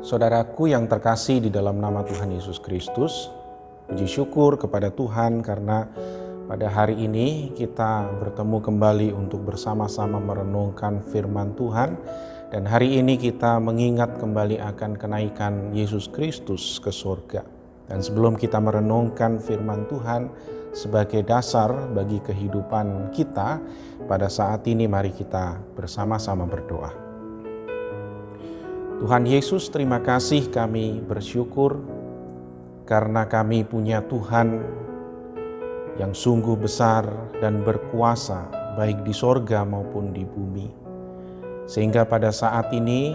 Saudaraku yang terkasih di dalam nama Tuhan Yesus Kristus, puji syukur kepada Tuhan karena pada hari ini kita bertemu kembali untuk bersama-sama merenungkan firman Tuhan. Dan hari ini kita mengingat kembali akan kenaikan Yesus Kristus ke surga. Dan sebelum kita merenungkan firman Tuhan sebagai dasar bagi kehidupan kita, pada saat ini mari kita bersama-sama berdoa. Tuhan Yesus, terima kasih, kami bersyukur karena kami punya Tuhan yang sungguh besar dan berkuasa baik di sorga maupun di bumi. Sehingga pada saat ini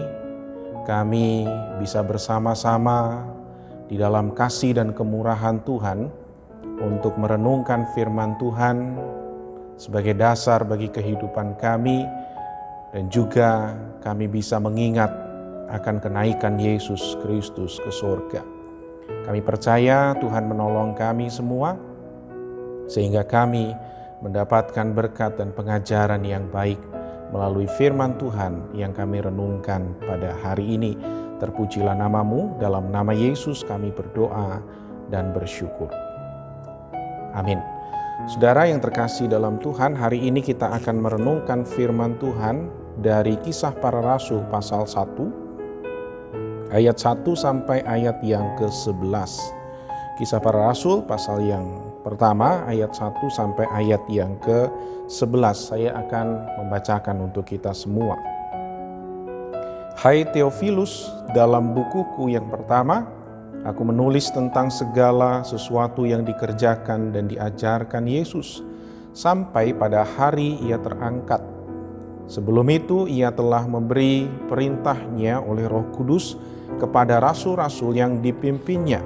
kami bisa bersama-sama di dalam kasih dan kemurahan Tuhan untuk merenungkan firman Tuhan sebagai dasar bagi kehidupan kami, dan juga kami bisa mengingat akan kenaikan Yesus Kristus ke surga. Kami percaya Tuhan menolong kami semua sehingga kami mendapatkan berkat dan pengajaran yang baik melalui firman Tuhan yang kami renungkan pada hari ini. Terpujilah namamu, dalam nama Yesus kami berdoa dan bersyukur. Amin. Saudara yang terkasih dalam Tuhan, hari ini kita akan merenungkan firman Tuhan dari Kisah Para Rasul pasal 1, ayat 1 sampai ayat yang ke-11. Kisah Para Rasul pasal yang pertama ayat 1 sampai ayat yang ke-11. Saya akan membacakan untuk kita semua. Hai Theophilus, dalam bukuku yang pertama, aku menulis tentang segala sesuatu yang dikerjakan dan diajarkan Yesus sampai pada hari ia terangkat. Sebelum itu ia telah memberi perintahnya oleh Roh Kudus kepada rasul-rasul yang dipimpinnya.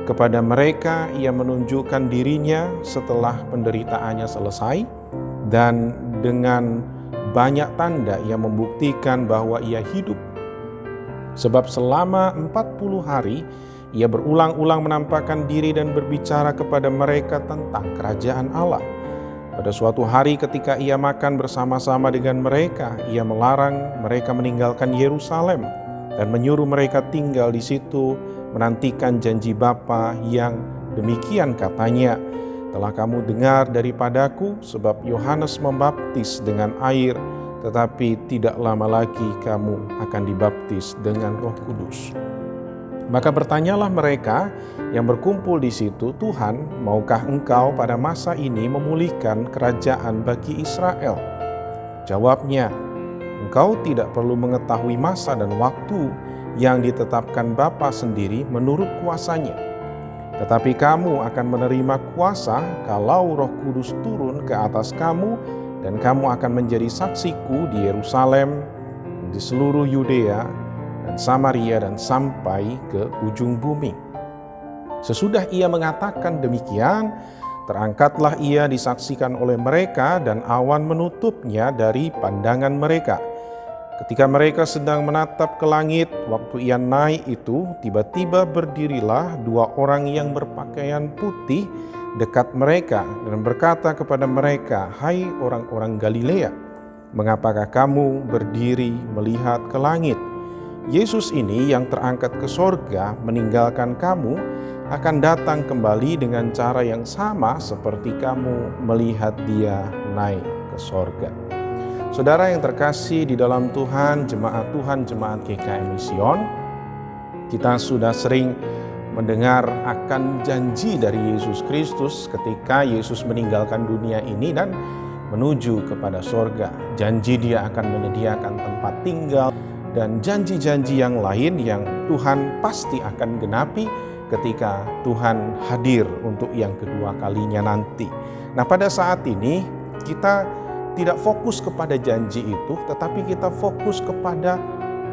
Kepada mereka ia menunjukkan dirinya setelah penderitaannya selesai, dan dengan banyak tanda ia membuktikan bahwa ia hidup. Sebab selama 40 hari ia berulang-ulang menampakkan diri dan berbicara kepada mereka tentang kerajaan Allah. Pada suatu hari ketika ia makan bersama-sama dengan mereka, ia melarang mereka meninggalkan Yerusalem dan menyuruh mereka tinggal di situ menantikan janji Bapa yang demikian katanya, telah kamu dengar daripadaku, sebab Yohanes membaptis dengan air, tetapi tidak lama lagi kamu akan dibaptis dengan Roh Kudus. Maka bertanyalah mereka yang berkumpul di situ, Tuhan, maukah engkau pada masa ini memulihkan kerajaan bagi Israel? Jawabnya, engkau tidak perlu mengetahui masa dan waktu yang ditetapkan Bapa sendiri menurut kuasanya. Tetapi kamu akan menerima kuasa kalau Roh Kudus turun ke atas kamu, dan kamu akan menjadi saksiku di Yerusalem, di seluruh Yudea dan Samaria dan sampai ke ujung bumi. Sesudah ia mengatakan demikian, terangkatlah ia disaksikan oleh mereka, dan awan menutupnya dari pandangan mereka. Ketika mereka sedang menatap ke langit, waktu ia naik itu, tiba-tiba berdirilah dua orang yang berpakaian putih dekat mereka dan berkata kepada mereka, "Hai orang-orang Galilea, mengapakah kamu berdiri melihat ke langit? Yesus ini yang terangkat ke sorga meninggalkan kamu akan datang kembali dengan cara yang sama seperti kamu melihat dia naik ke sorga." Saudara yang terkasih di dalam Tuhan, jemaat GKM Mission, kita sudah sering mendengar akan janji dari Yesus Kristus ketika Yesus meninggalkan dunia ini dan menuju kepada sorga. Janji dia akan menyediakan tempat tinggal dan janji-janji yang lain yang Tuhan pasti akan genapi ketika Tuhan hadir untuk yang kedua kalinya nanti. Nah, pada saat ini kita tidak fokus kepada janji itu, tetapi kita fokus kepada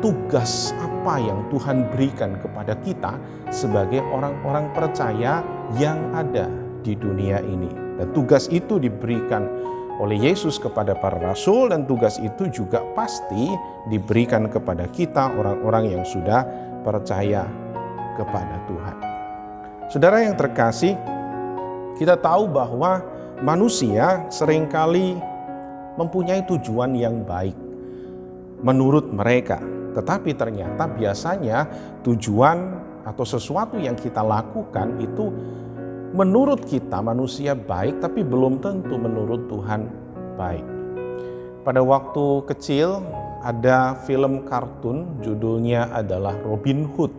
tugas apa yang Tuhan berikan kepada kita sebagai orang-orang percaya yang ada di dunia ini. Dan tugas itu diberikan oleh Yesus kepada para rasul, dan tugas itu juga pasti diberikan kepada kita orang-orang yang sudah percaya kepada Tuhan. Saudara yang terkasih, kita tahu bahwa manusia seringkali mempunyai tujuan yang baik menurut mereka. Tetapi ternyata biasanya tujuan atau sesuatu yang kita lakukan itu menurut kita manusia baik, tapi belum tentu menurut Tuhan baik. Pada waktu kecil ada film kartun judulnya adalah Robin Hood.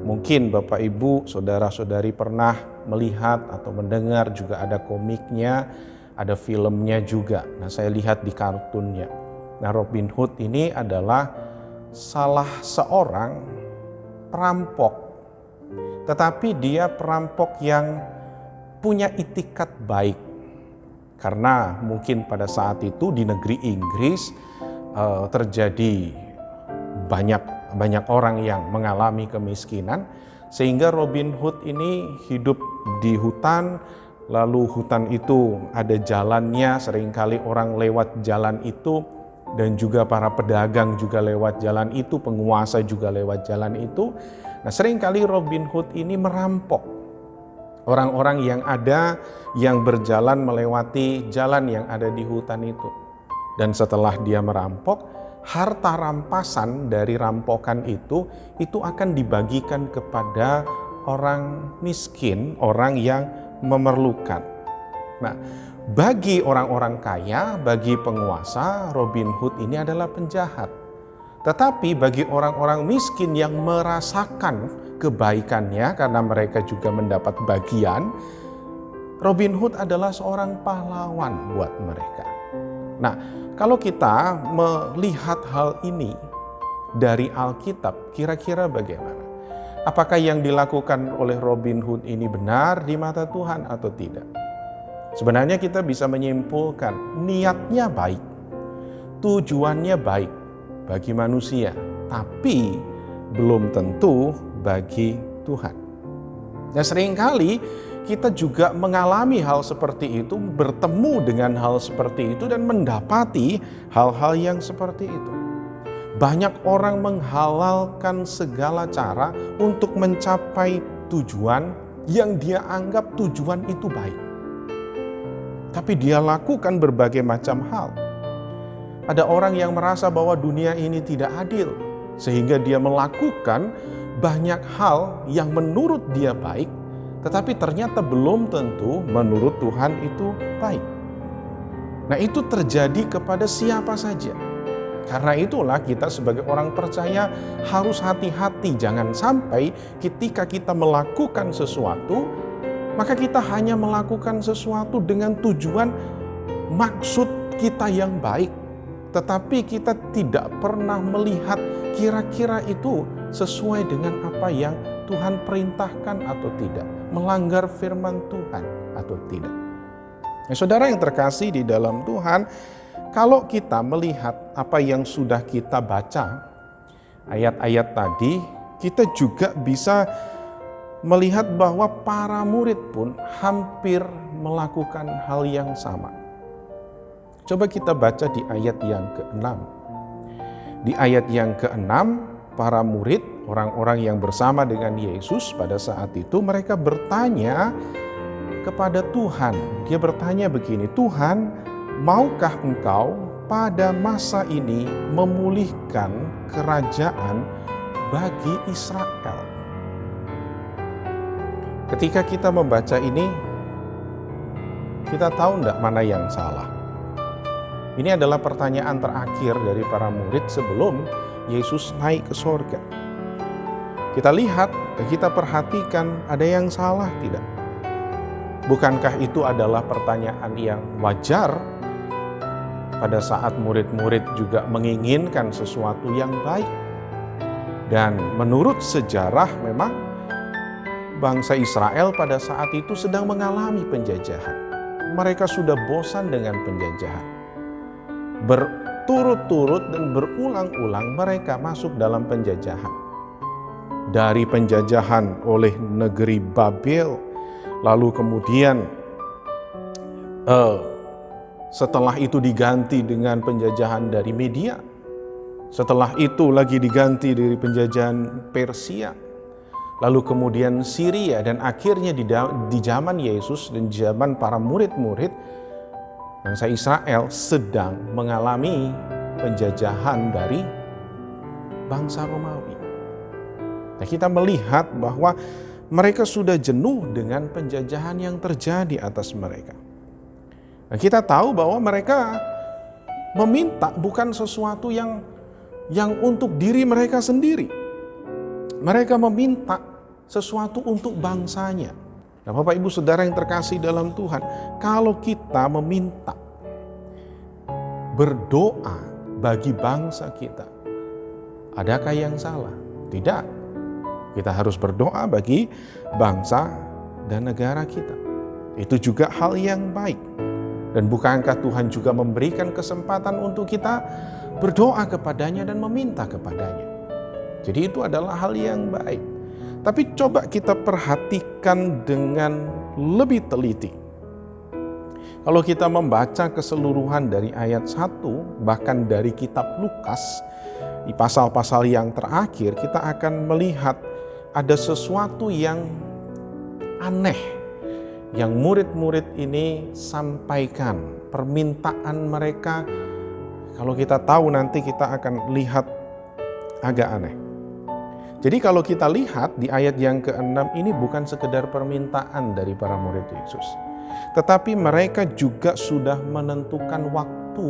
Mungkin Bapak Ibu, saudara-saudari pernah melihat atau mendengar, juga ada komiknya, ada filmnya juga. Nah, saya lihat di kartunnya. Nah, Robin Hood ini adalah salah seorang perampok. Tetapi dia perampok yang punya itikat baik. Karena mungkin pada saat itu di negeri Inggris terjadi banyak orang yang mengalami kemiskinan, sehingga Robin Hood ini hidup di hutan. Lalu hutan itu ada jalannya, seringkali orang lewat jalan itu, dan juga para pedagang juga lewat jalan itu, penguasa juga lewat jalan itu. Nah, seringkali Robin Hood ini merampok orang-orang yang berjalan melewati jalan yang ada di hutan itu. Dan setelah dia merampok, harta rampasan dari rampokan itu akan dibagikan kepada orang miskin, orang yang memerlukan. Nah, bagi orang-orang kaya, bagi penguasa, Robin Hood ini adalah penjahat. Tetapi bagi orang-orang miskin yang merasakan kebaikannya karena mereka juga mendapat bagian, Robin Hood adalah seorang pahlawan buat mereka. Nah, kalau kita melihat hal ini dari Alkitab, kira-kira bagaimana? Apakah yang dilakukan oleh Robin Hood ini benar di mata Tuhan atau tidak? Sebenarnya kita bisa menyimpulkan niatnya baik, tujuannya baik bagi manusia, tapi belum tentu bagi Tuhan. Dan seringkali kita juga mengalami hal seperti itu, bertemu dengan hal seperti itu, dan mendapati hal-hal yang seperti itu. Banyak orang menghalalkan segala cara untuk mencapai tujuan yang dia anggap tujuan itu baik. Tapi dia lakukan berbagai macam hal. Ada orang yang merasa bahwa dunia ini tidak adil, sehingga dia melakukan banyak hal yang menurut dia baik, tetapi ternyata belum tentu menurut Tuhan itu baik. Nah, itu terjadi kepada siapa saja. Karena itulah kita sebagai orang percaya harus hati-hati, jangan sampai ketika kita melakukan sesuatu, maka kita hanya melakukan sesuatu dengan tujuan maksud kita yang baik, tetapi kita tidak pernah melihat kira-kira itu sesuai dengan apa yang Tuhan perintahkan atau tidak, melanggar firman Tuhan atau tidak. Nah, saudara yang terkasih di dalam Tuhan, kalau kita melihat apa yang sudah kita baca, ayat-ayat tadi, kita juga bisa melihat bahwa para murid pun hampir melakukan hal yang sama. Coba kita baca di ayat yang ke-6. Di ayat yang ke-6, para murid, orang-orang yang bersama dengan Yesus pada saat itu, mereka bertanya kepada Tuhan. Dia bertanya begini, "Tuhan, maukah Engkau pada masa ini memulihkan kerajaan bagi Israel?" Ketika kita membaca ini, kita tahu enggak mana yang salah? Ini adalah pertanyaan terakhir dari para murid sebelum Yesus naik ke sorga. Kita lihat dan kita perhatikan, ada yang salah tidak? Bukankah itu adalah pertanyaan yang wajar pada saat murid-murid juga menginginkan sesuatu yang baik? Dan menurut sejarah memang bangsa Israel pada saat itu sedang mengalami penjajahan. Mereka sudah bosan dengan penjajahan. Berturut-turut dan berulang-ulang mereka masuk dalam penjajahan. Dari penjajahan oleh negeri Babel, lalu kemudian setelah itu diganti dengan penjajahan dari Media. Setelah itu lagi diganti dari penjajahan Persia. Lalu kemudian Syria, dan akhirnya di zaman Yesus dan di zaman para murid-murid, bangsa Israel sedang mengalami penjajahan dari bangsa Romawi. Nah, kita melihat bahwa mereka sudah jenuh dengan penjajahan yang terjadi atas mereka. Nah, kita tahu bahwa mereka meminta bukan sesuatu yang untuk diri mereka sendiri. Mereka meminta sesuatu untuk bangsanya. Nah, Bapak Ibu Saudara yang terkasih dalam Tuhan, kalau kita meminta, berdoa bagi bangsa kita, adakah yang salah? Tidak. Kita harus berdoa bagi bangsa dan negara kita. Itu juga hal yang baik. Dan bukankah Tuhan juga memberikan kesempatan untuk kita berdoa kepadanya dan meminta kepadanya? Jadi itu adalah hal yang baik. Tapi coba kita perhatikan dengan lebih teliti. Kalau kita membaca keseluruhan dari ayat 1, bahkan dari kitab Lukas, di pasal-pasal yang terakhir, kita akan melihat ada sesuatu yang aneh yang murid-murid ini sampaikan. Permintaan mereka, kalau kita tahu nanti kita akan lihat agak aneh. Jadi kalau kita lihat di ayat yang ke-6 ini bukan sekedar permintaan dari para murid Yesus, tetapi mereka juga sudah menentukan waktu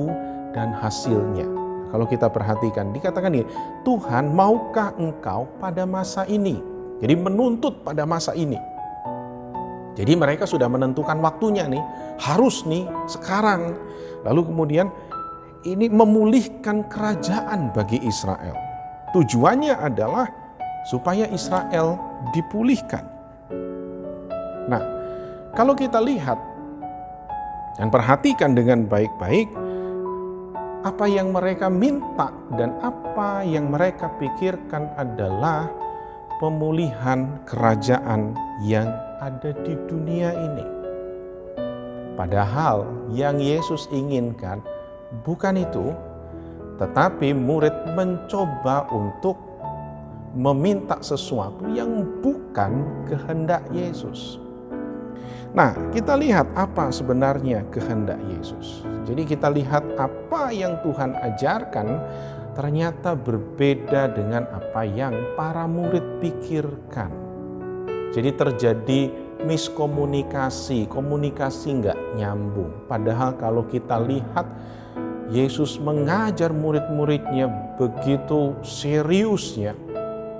dan hasilnya. Kalau kita perhatikan, dikatakan ini, Tuhan, maukah Engkau pada masa ini? Jadi menuntut pada masa ini. Jadi mereka sudah menentukan waktunya nih, harus nih sekarang. Lalu kemudian ini memulihkan kerajaan bagi Israel. Tujuannya adalah supaya Israel dipulihkan. Nah, kalau kita lihat dan perhatikan dengan baik-baik, apa yang mereka minta dan apa yang mereka pikirkan adalah pemulihan kerajaan yang ada di dunia ini. Padahal yang Yesus inginkan bukan itu, tetapi murid mencoba untuk meminta sesuatu yang bukan kehendak Yesus. Nah, kita lihat apa sebenarnya kehendak Yesus. Jadi kita lihat apa yang Tuhan ajarkan ternyata berbeda dengan apa yang para murid pikirkan. Jadi terjadi miskomunikasi, komunikasi nggak nyambung. Padahal kalau kita lihat Yesus mengajar murid-muridnya begitu seriusnya,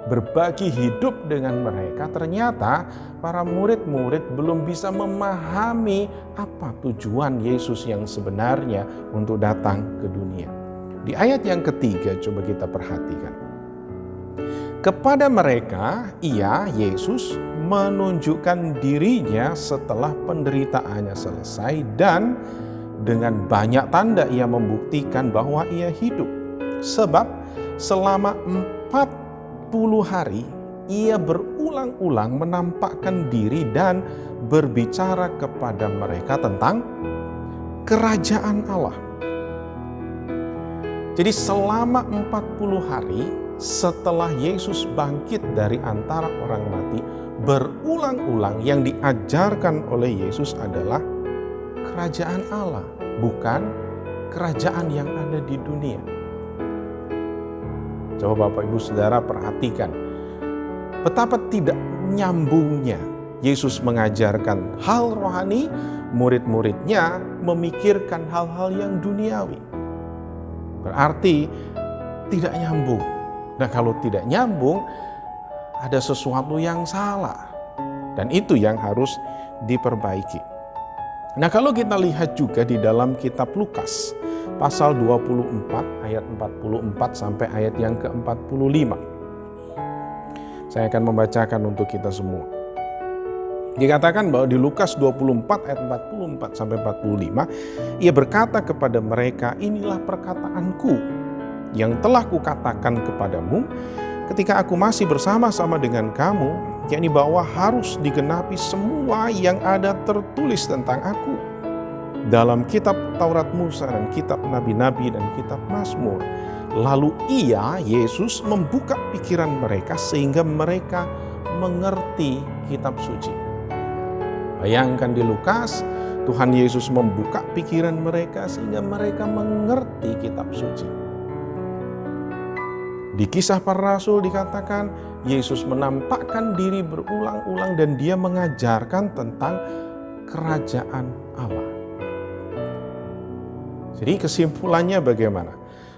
berbagi hidup dengan mereka, ternyata para murid-murid belum bisa memahami apa tujuan Yesus yang sebenarnya untuk datang ke dunia. Di ayat yang ketiga coba kita perhatikan. Kepada mereka, Yesus menunjukkan dirinya setelah penderitaannya selesai dan dengan banyak tanda ia membuktikan bahwa ia hidup. Sebab selama 40 hari ia berulang-ulang menampakkan diri dan berbicara kepada mereka tentang kerajaan Allah. Jadi selama 40 hari setelah Yesus bangkit dari antara orang mati, berulang-ulang yang diajarkan oleh Yesus adalah kerajaan Allah, bukan kerajaan yang ada di dunia. Coba Bapak Ibu Saudara perhatikan betapa tidak nyambungnya Yesus mengajarkan hal rohani, murid-muridnya memikirkan hal-hal yang duniawi. Berarti tidak nyambung. Nah, kalau tidak nyambung, ada sesuatu yang salah. Dan itu yang harus diperbaiki. Nah, kalau kita lihat juga di dalam kitab Lukas, pasal 24 ayat 44 sampai ayat yang ke-45. Saya akan membacakan untuk kita semua. Dikatakan bahwa di Lukas 24 ayat 44 sampai 45, ia berkata kepada mereka, inilah perkataanku yang telah kukatakan kepadamu ketika aku masih bersama-sama dengan kamu, yakni bahwa harus digenapi semua yang ada tertulis tentang aku dalam kitab Taurat Musa dan kitab Nabi-Nabi dan kitab Mazmur. Lalu Yesus membuka pikiran mereka sehingga mereka mengerti kitab suci. Bayangkan di Lukas, Tuhan Yesus membuka pikiran mereka sehingga mereka mengerti kitab suci. Di Kisah Para Rasul dikatakan Yesus menampakkan diri berulang-ulang dan dia mengajarkan tentang kerajaan Allah. Jadi kesimpulannya bagaimana?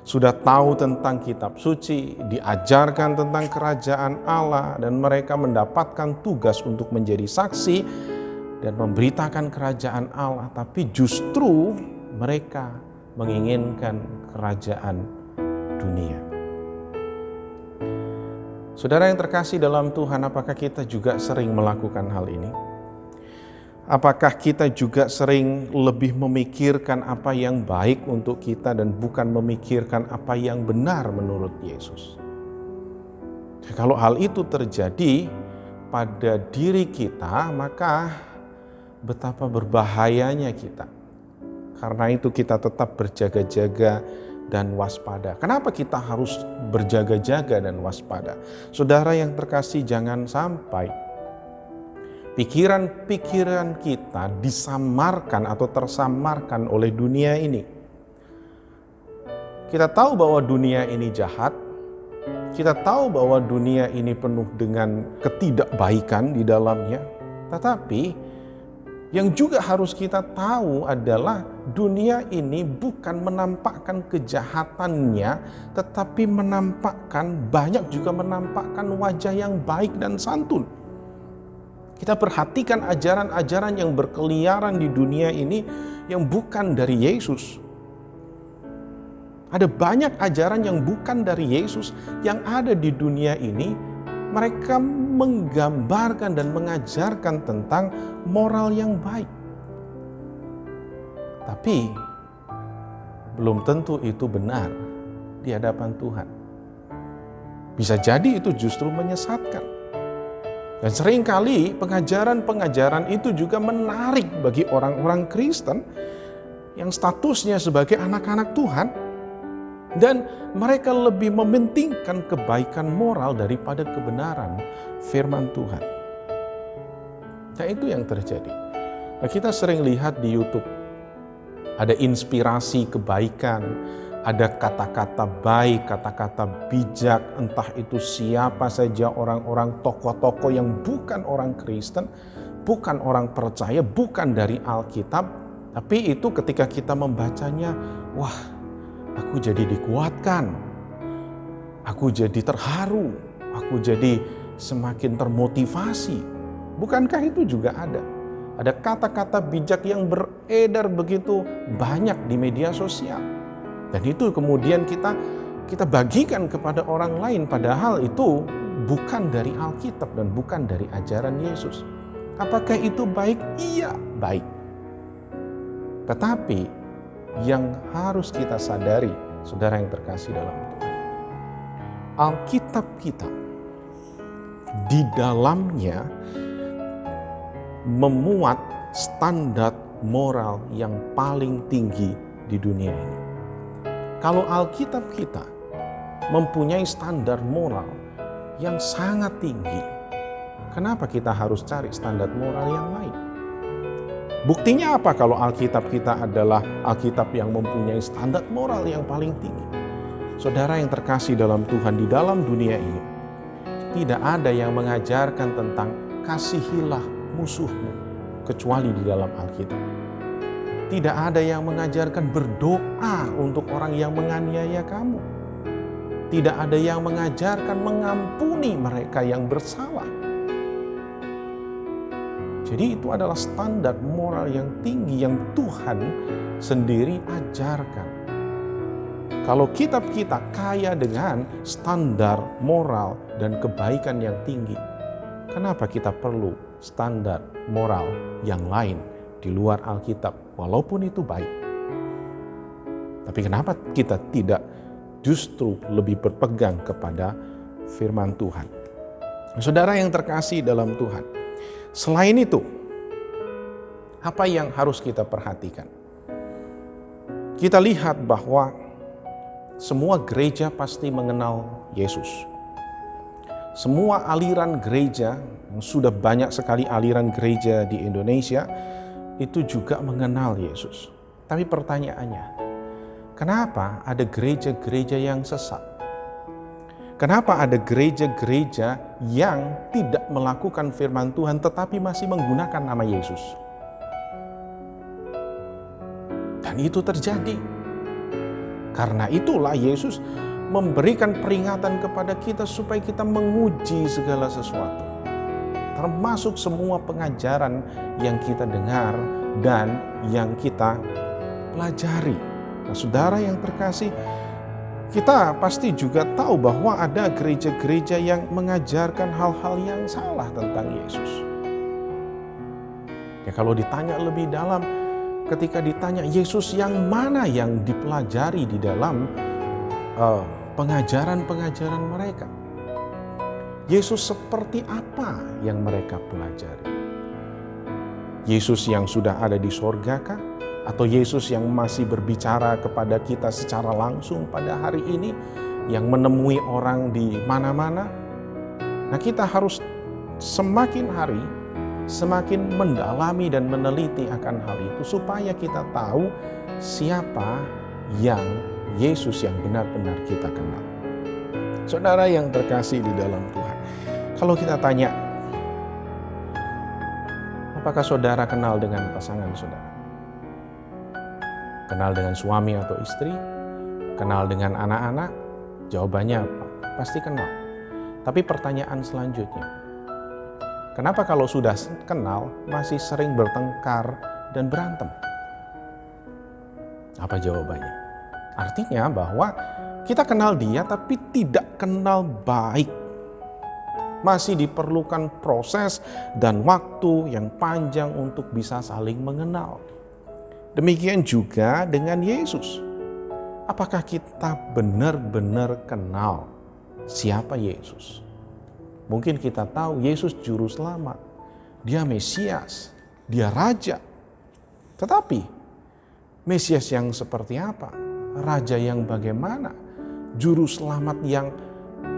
Sudah tahu tentang kitab suci, diajarkan tentang kerajaan Allah, dan mereka mendapatkan tugas untuk menjadi saksi dan memberitakan kerajaan Allah, tapi justru mereka menginginkan kerajaan dunia. Saudara yang terkasih dalam Tuhan, apakah kita juga sering melakukan hal ini? Apakah kita juga sering lebih memikirkan apa yang baik untuk kita dan bukan memikirkan apa yang benar menurut Yesus? Kalau hal itu terjadi pada diri kita, maka betapa berbahayanya kita. Karena itu kita tetap berjaga-jaga dan waspada. Kenapa kita harus berjaga-jaga dan waspada? Saudara yang terkasih, jangan sampai pikiran-pikiran kita disamarkan atau tersamarkan oleh dunia ini. Kita tahu bahwa dunia ini jahat. Kita tahu bahwa dunia ini penuh dengan ketidakbaikan di dalamnya. Tetapi yang juga harus kita tahu adalah dunia ini bukan menampakkan kejahatannya, tetapi banyak juga menampakkan wajah yang baik dan santun. Kita perhatikan ajaran-ajaran yang berkeliaran di dunia ini yang bukan dari Yesus. Ada banyak ajaran yang bukan dari Yesus yang ada di dunia ini. Mereka menggambarkan dan mengajarkan tentang moral yang baik. Tapi belum tentu itu benar di hadapan Tuhan. Bisa jadi itu justru menyesatkan. Dan seringkali pengajaran-pengajaran itu juga menarik bagi orang-orang Kristen yang statusnya sebagai anak-anak Tuhan, dan mereka lebih mementingkan kebaikan moral daripada kebenaran firman Tuhan. Nah, itu yang terjadi. Nah, kita sering lihat di YouTube ada inspirasi kebaikan, ada kata-kata baik, kata-kata bijak, entah itu siapa saja orang-orang tokoh-tokoh yang bukan orang Kristen, bukan orang percaya, bukan dari Alkitab, tapi itu ketika kita membacanya, wah, aku jadi dikuatkan, aku jadi terharu, aku jadi semakin termotivasi. Bukankah itu juga ada? Ada kata-kata bijak yang beredar begitu banyak di media sosial. Dan itu kemudian kita bagikan kepada orang lain, padahal itu bukan dari Alkitab dan bukan dari ajaran Yesus. Apakah itu baik? Iya, baik. Tetapi yang harus kita sadari, saudara yang terkasih dalam Tuhan, Alkitab kita di dalamnya memuat standar moral yang paling tinggi di dunia ini. Kalau Alkitab kita mempunyai standar moral yang sangat tinggi, kenapa kita harus cari standar moral yang lain? Buktinya apa kalau Alkitab kita adalah Alkitab yang mempunyai standar moral yang paling tinggi? Saudara yang terkasih dalam Tuhan, di dalam dunia ini tidak ada yang mengajarkan tentang kasihilah musuhmu kecuali di dalam Alkitab. Tidak ada yang mengajarkan berdoa untuk orang yang menganiaya kamu. Tidak ada yang mengajarkan mengampuni mereka yang bersalah. Jadi itu adalah standar moral yang tinggi yang Tuhan sendiri ajarkan. Kalau kitab kita kaya dengan standar moral dan kebaikan yang tinggi, kenapa kita perlu standar moral yang lain di luar Alkitab? Walaupun itu baik. Tapi kenapa kita tidak justru lebih berpegang kepada firman Tuhan? Saudara yang terkasih dalam Tuhan, selain itu, apa yang harus kita perhatikan? Kita lihat bahwa semua gereja pasti mengenal Yesus. Semua aliran gereja, sudah banyak sekali aliran gereja di Indonesia, itu juga mengenal Yesus. Tapi pertanyaannya, kenapa ada gereja-gereja yang sesat? Kenapa ada gereja-gereja yang tidak melakukan firman Tuhan tetapi masih menggunakan nama Yesus? Dan itu terjadi. Karena itulah Yesus memberikan peringatan kepada kita supaya kita menguji segala sesuatu. Termasuk semua pengajaran yang kita dengar dan yang kita pelajari. Nah, saudara yang terkasih, kita pasti juga tahu bahwa ada gereja-gereja yang mengajarkan hal-hal yang salah tentang Yesus. Ya, kalau ditanya lebih dalam, ketika ditanya Yesus yang mana yang dipelajari di dalam pengajaran-pengajaran mereka, Yesus seperti apa yang mereka pelajari? Yesus yang sudah ada di sorga kah? Atau Yesus yang masih berbicara kepada kita secara langsung pada hari ini, yang menemui orang di mana-mana? Nah, kita harus semakin hari semakin mendalami dan meneliti akan hal itu supaya kita tahu siapa yang Yesus yang benar-benar kita kenal. Saudara yang terkasih di dalam Tuhan, kalau kita tanya, apakah saudara kenal dengan pasangan saudara? Kenal dengan suami atau istri? Kenal dengan anak-anak? Jawabannya apa? Pasti kenal. Tapi pertanyaan selanjutnya, kenapa kalau sudah kenal masih sering bertengkar dan berantem? Apa jawabannya? Artinya bahwa kita kenal dia tapi tidak kenal baik. Masih diperlukan proses dan waktu yang panjang untuk bisa saling mengenal. Demikian juga dengan Yesus. Apakah kita benar-benar kenal siapa Yesus? Mungkin kita tahu Yesus juru selamat, dia Mesias, dia Raja. Tetapi Mesias yang seperti apa? Raja yang bagaimana? Juru selamat yang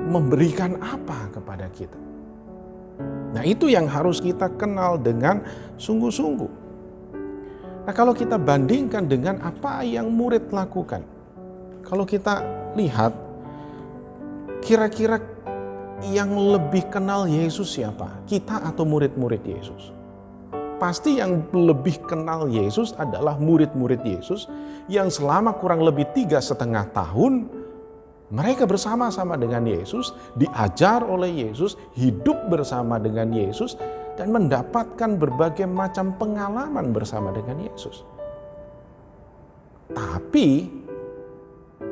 memberikan apa kepada kita? Nah, itu yang harus kita kenal dengan sungguh-sungguh. Nah, kalau kita bandingkan dengan apa yang murid lakukan, kalau kita lihat kira-kira yang lebih kenal Yesus siapa? Kita atau murid-murid Yesus? Pasti yang lebih kenal Yesus adalah murid-murid Yesus yang selama kurang lebih 3,5 tahun mereka bersama-sama dengan Yesus, diajar oleh Yesus, hidup bersama dengan Yesus, dan mendapatkan berbagai macam pengalaman bersama dengan Yesus. Tapi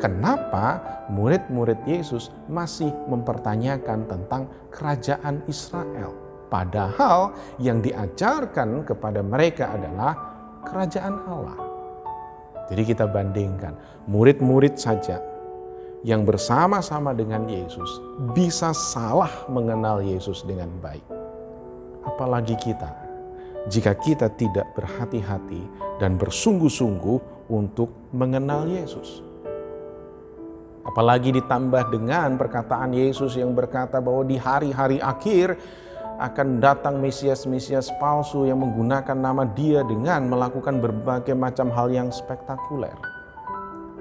kenapa murid-murid Yesus masih mempertanyakan tentang kerajaan Israel? Padahal yang diajarkan kepada mereka adalah kerajaan Allah. Jadi kita bandingkan, murid-murid saja yang bersama-sama dengan Yesus bisa salah mengenal Yesus dengan baik. Apalagi kita, jika kita tidak berhati-hati dan bersungguh-sungguh untuk mengenal Yesus. Apalagi ditambah dengan perkataan Yesus yang berkata bahwa di hari-hari akhir akan datang Mesias-Mesias palsu yang menggunakan nama Dia dengan melakukan berbagai macam hal yang spektakuler.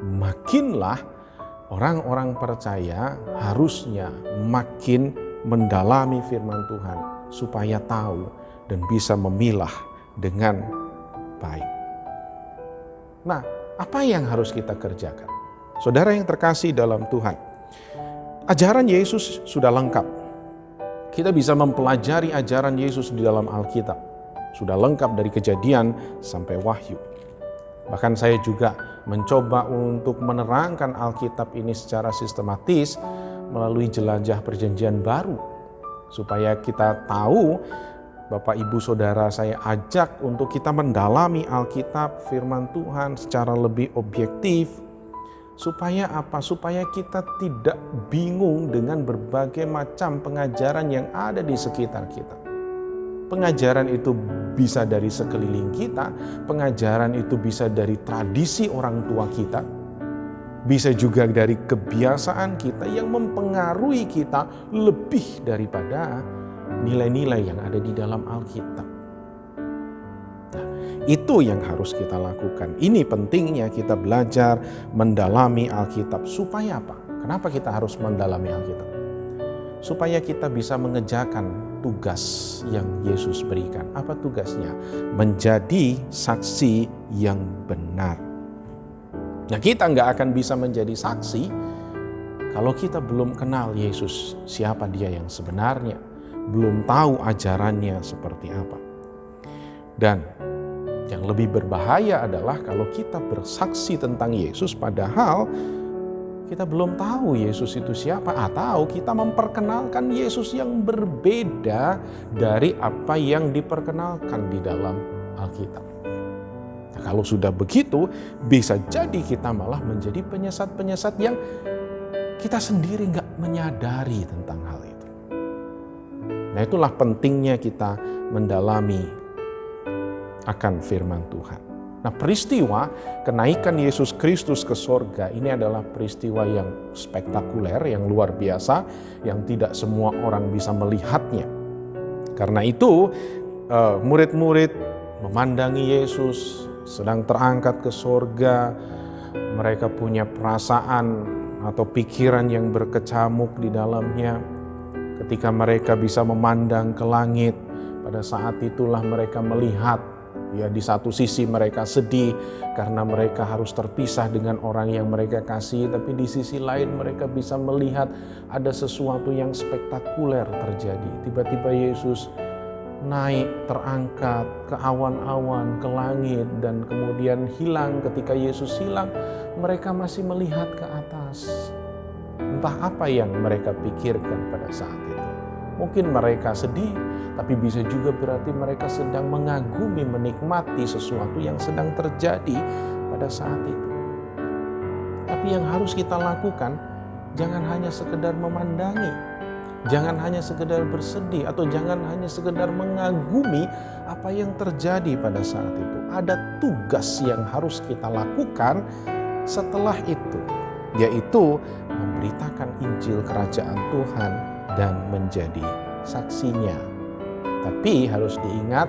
Makinlah orang-orang percaya harusnya makin mendalami firman Tuhan supaya tahu dan bisa memilah dengan baik. Nah, apa yang harus kita kerjakan? Saudara yang terkasih dalam Tuhan, ajaran Yesus sudah lengkap. Kita bisa mempelajari ajaran Yesus di dalam Alkitab. Sudah lengkap dari Kejadian sampai Wahyu. Bahkan saya juga mencoba untuk menerangkan Alkitab ini secara sistematis melalui jelajah Perjanjian Baru. Supaya kita tahu, Bapak Ibu Saudara saya ajak untuk kita mendalami Alkitab firman Tuhan secara lebih objektif. Supaya apa? Supaya kita tidak bingung dengan berbagai macam pengajaran yang ada di sekitar kita. Pengajaran itu bisa dari sekeliling kita, pengajaran itu bisa dari tradisi orang tua kita, bisa juga dari kebiasaan kita yang mempengaruhi kita lebih daripada nilai-nilai yang ada di dalam Alkitab. Nah, itu yang harus kita lakukan. Ini pentingnya kita belajar mendalami Alkitab. Supaya apa? Kenapa kita harus mendalami Alkitab? supaya kita bisa mengerjakan tugas yang Yesus berikan. Apa tugasnya? Menjadi saksi yang benar. Nah, kita nggak akan bisa menjadi saksi kalau kita belum kenal Yesus, siapa dia yang sebenarnya, belum tahu ajarannya seperti apa. Dan yang lebih berbahaya adalah kalau kita bersaksi tentang Yesus padahal kita belum tahu Yesus itu siapa, atau kita memperkenalkan Yesus yang berbeda dari apa yang diperkenalkan di dalam Alkitab. Nah, kalau sudah begitu, bisa jadi kita malah menjadi penyesat-penyesat yang kita sendiri nggak menyadari tentang hal itu. Nah, itulah pentingnya kita mendalami akan firman Tuhan. Nah, peristiwa kenaikan Yesus Kristus ke sorga ini adalah peristiwa yang spektakuler, yang luar biasa, yang tidak semua orang bisa melihatnya. Karena itu, murid-murid memandangi Yesus sedang terangkat ke sorga. Mereka punya perasaan atau pikiran yang berkecamuk di dalamnya. Ketika mereka bisa memandang ke langit, pada saat itulah mereka melihat, ya, di satu sisi mereka sedih karena mereka harus terpisah dengan orang yang mereka kasih, tapi di sisi lain mereka bisa melihat ada sesuatu yang spektakuler terjadi. Tiba-tiba Yesus naik, terangkat ke awan-awan, ke langit, dan kemudian hilang. Ketika Yesus hilang, mereka masih melihat ke atas. Entah apa yang mereka pikirkan pada saat itu. Mungkin mereka sedih, tapi bisa juga berarti mereka sedang mengagumi, menikmati sesuatu yang sedang terjadi pada saat itu. Tapi yang harus kita lakukan, jangan hanya sekedar memandangi, jangan hanya sekedar bersedih, atau jangan hanya sekedar mengagumi apa yang terjadi pada saat itu. Ada tugas yang harus kita lakukan setelah itu, yaitu memberitakan Injil Kerajaan Tuhan dan menjadi saksinya. Tapi harus diingat,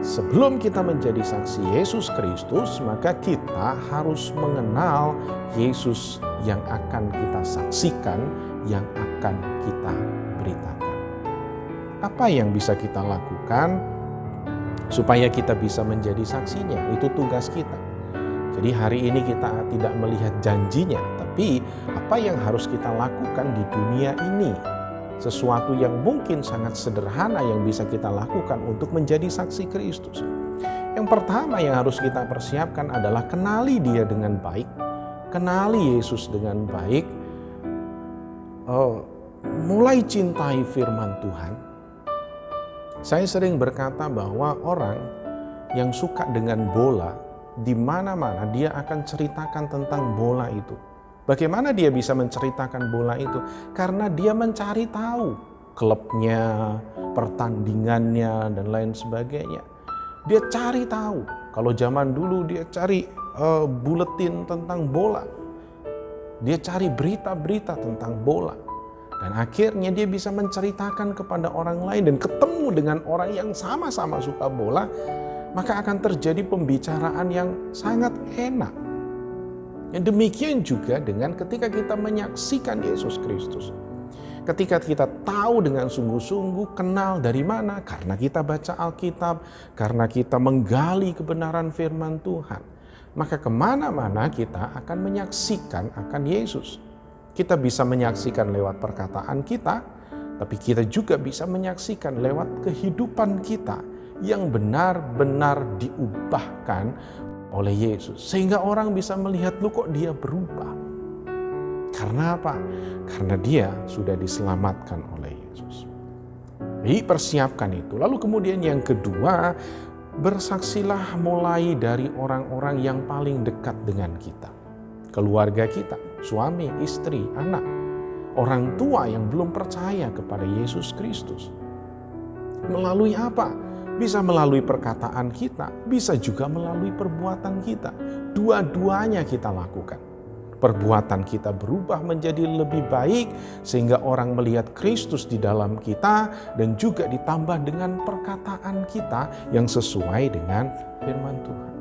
sebelum kita menjadi saksi Yesus Kristus, maka kita harus mengenal Yesus yang akan kita saksikan, yang akan kita beritakan. Apa yang bisa kita lakukan supaya kita bisa menjadi saksinya? Itu tugas kita. Jadi hari ini kita tidak melihat janjinya, tapi apa yang harus kita lakukan di dunia ini. Sesuatu yang mungkin sangat sederhana yang bisa kita lakukan untuk menjadi saksi Kristus. Yang pertama yang harus kita persiapkan adalah kenali Dia dengan baik, kenali Yesus dengan baik, mulai cintai firman Tuhan. Saya sering berkata bahwa orang yang suka dengan bola, di mana-mana dia akan ceritakan tentang bola itu. Bagaimana dia bisa menceritakan bola itu? Karena dia mencari tahu klubnya, pertandingannya, dan lain sebagainya. Dia cari tahu. Kalau zaman dulu dia cari buletin tentang bola. Dia cari berita-berita tentang bola. Dan akhirnya dia bisa menceritakan kepada orang lain dan ketemu dengan orang yang sama-sama suka bola, maka akan terjadi pembicaraan yang sangat enak. Yang demikian juga dengan ketika kita menyaksikan Yesus Kristus. Ketika kita tahu dengan sungguh-sungguh, kenal dari mana? Karena kita baca Alkitab, karena kita menggali kebenaran firman Tuhan. Maka kemana-mana kita akan menyaksikan akan Yesus. Kita bisa menyaksikan lewat perkataan kita, tapi kita juga bisa menyaksikan lewat kehidupan kita yang benar-benar diubahkan oleh Yesus. Sehingga orang bisa melihat, loh kok dia berubah. Karena apa? Karena dia sudah diselamatkan oleh Yesus. Jadi persiapkan itu. Lalu kemudian yang kedua, bersaksilah mulai dari orang-orang yang paling dekat dengan kita. Keluarga kita, suami, istri, anak. Orang tua yang belum percaya kepada Yesus Kristus. Melalui apa? Bisa melalui perkataan kita, bisa juga melalui perbuatan kita. Dua-duanya kita lakukan. Perbuatan kita berubah menjadi lebih baik sehingga orang melihat Kristus di dalam kita, dan juga ditambah dengan perkataan kita yang sesuai dengan firman Tuhan.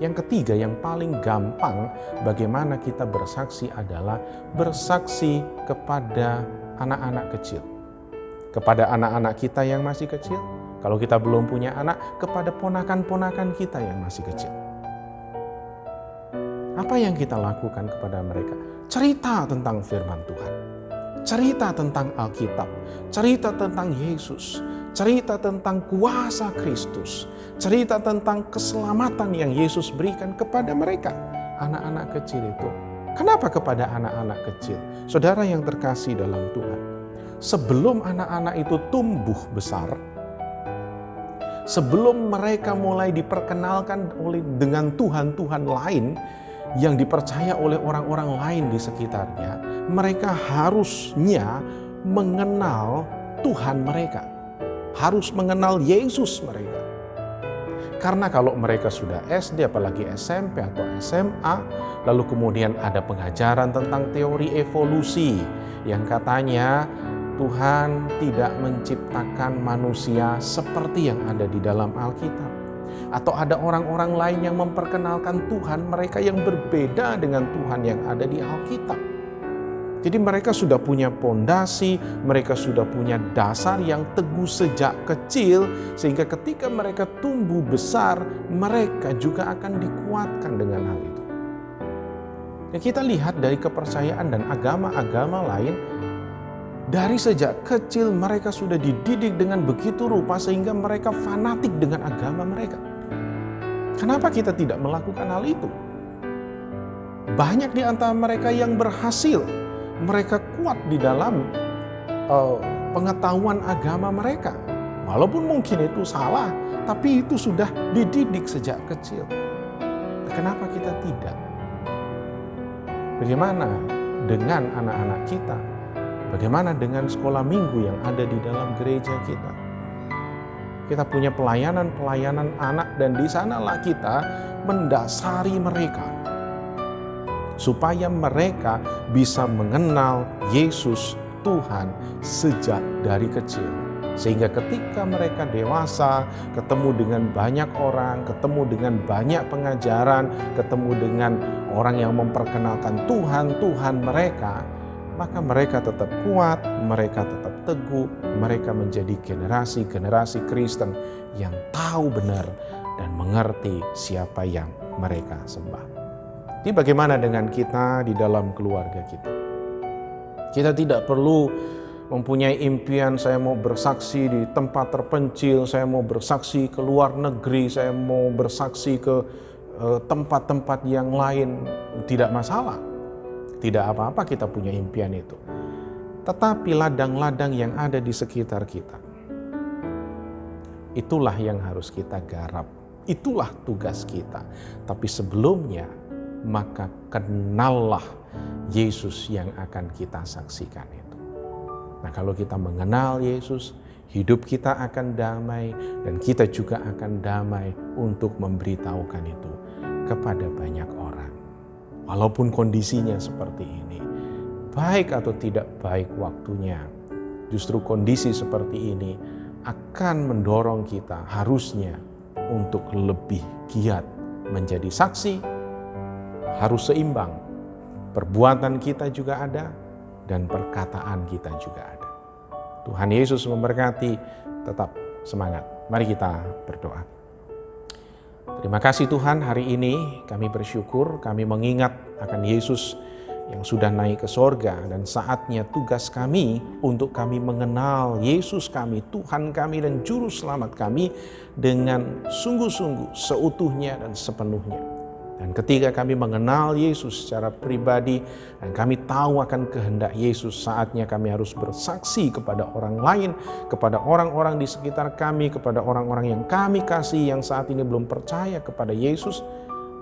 Yang ketiga, yang paling gampang bagaimana kita bersaksi adalah bersaksi kepada anak-anak kecil, kepada anak-anak kita yang masih kecil, kalau kita belum punya anak, kepada ponakan-ponakan kita yang masih kecil. Apa yang kita lakukan kepada mereka? Cerita tentang firman Tuhan, cerita tentang Alkitab, cerita tentang Yesus, cerita tentang kuasa Kristus, cerita tentang keselamatan yang Yesus berikan kepada mereka, anak-anak kecil itu. Kenapa kepada anak-anak kecil? Saudara yang terkasih dalam Tuhan, sebelum anak-anak itu tumbuh besar, sebelum mereka mulai diperkenalkan dengan Tuhan-Tuhan lain yang dipercaya oleh orang-orang lain di sekitarnya, mereka harusnya mengenal Tuhan mereka, harus mengenal Yesus mereka. Karena kalau mereka sudah SD, apalagi SMP atau SMA, lalu kemudian ada pengajaran tentang teori evolusi yang katanya Tuhan tidak menciptakan manusia seperti yang ada di dalam Alkitab. Atau ada orang-orang lain yang memperkenalkan Tuhan mereka yang berbeda dengan Tuhan yang ada di Alkitab. Jadi mereka sudah punya pondasi, mereka sudah punya dasar yang teguh sejak kecil, sehingga ketika mereka tumbuh besar, mereka juga akan dikuatkan dengan hal itu. Ya, kita lihat dari kepercayaan dan agama-agama lain, dari sejak kecil mereka sudah dididik dengan begitu rupa sehingga mereka fanatik dengan agama mereka. Kenapa kita tidak melakukan hal itu? Banyak di antara mereka yang berhasil. Mereka kuat di dalam pengetahuan agama mereka. Walaupun mungkin itu salah, tapi itu sudah dididik sejak kecil. Kenapa kita tidak? Bagaimana dengan anak-anak kita? Bagaimana dengan sekolah minggu yang ada di dalam gereja kita? Kita punya pelayanan-pelayanan anak dan di sanalah kita mendasari mereka supaya mereka bisa mengenal Yesus Tuhan sejak dari kecil. Sehingga ketika mereka dewasa, ketemu dengan banyak orang, ketemu dengan banyak pengajaran, ketemu dengan orang yang memperkenalkan Tuhan mereka, maka mereka tetap kuat, mereka tetap teguh, mereka menjadi generasi-generasi Kristen yang tahu benar dan mengerti siapa yang mereka sembah. Jadi bagaimana dengan kita di dalam keluarga kita? Kita tidak perlu mempunyai impian, saya mau bersaksi di tempat terpencil, saya mau bersaksi ke luar negeri, saya mau bersaksi ke tempat-tempat yang lain. Tidak masalah. Tidak apa-apa kita punya impian itu. Tetapi ladang-ladang yang ada di sekitar kita, itulah yang harus kita garap. Itulah tugas kita. Tapi sebelumnya, maka kenallah Yesus yang akan kita saksikan itu. Nah, kalau kita mengenal Yesus, hidup kita akan damai dan kita juga akan damai untuk memberitahukan itu kepada banyak orang. Walaupun kondisinya seperti ini, baik atau tidak baik waktunya, justru kondisi seperti ini akan mendorong kita harusnya untuk lebih giat menjadi saksi. Harus seimbang, perbuatan kita juga ada dan perkataan kita juga ada. Tuhan Yesus memberkati, tetap semangat. Mari kita berdoa. Terima kasih Tuhan, hari ini kami bersyukur, kami mengingat akan Yesus yang sudah naik ke sorga, dan saatnya tugas kami untuk kami mengenal Yesus kami, Tuhan kami dan Juru Selamat kami dengan sungguh-sungguh, seutuhnya dan sepenuhnya. Dan ketika kami mengenal Yesus secara pribadi dan kami tahu akan kehendak Yesus, saatnya kami harus bersaksi kepada orang lain, kepada orang-orang di sekitar kami, kepada orang-orang yang kami kasih yang saat ini belum percaya kepada Yesus,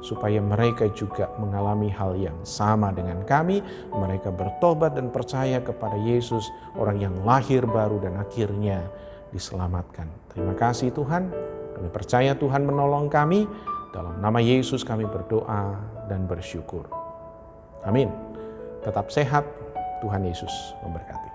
supaya mereka juga mengalami hal yang sama dengan kami. Mereka bertobat dan percaya kepada Yesus, orang yang lahir baru dan akhirnya diselamatkan. Terima kasih Tuhan, kami percaya Tuhan menolong kami. Dalam nama Yesus kami berdoa dan bersyukur. Amin. Tetap sehat, Tuhan Yesus memberkati.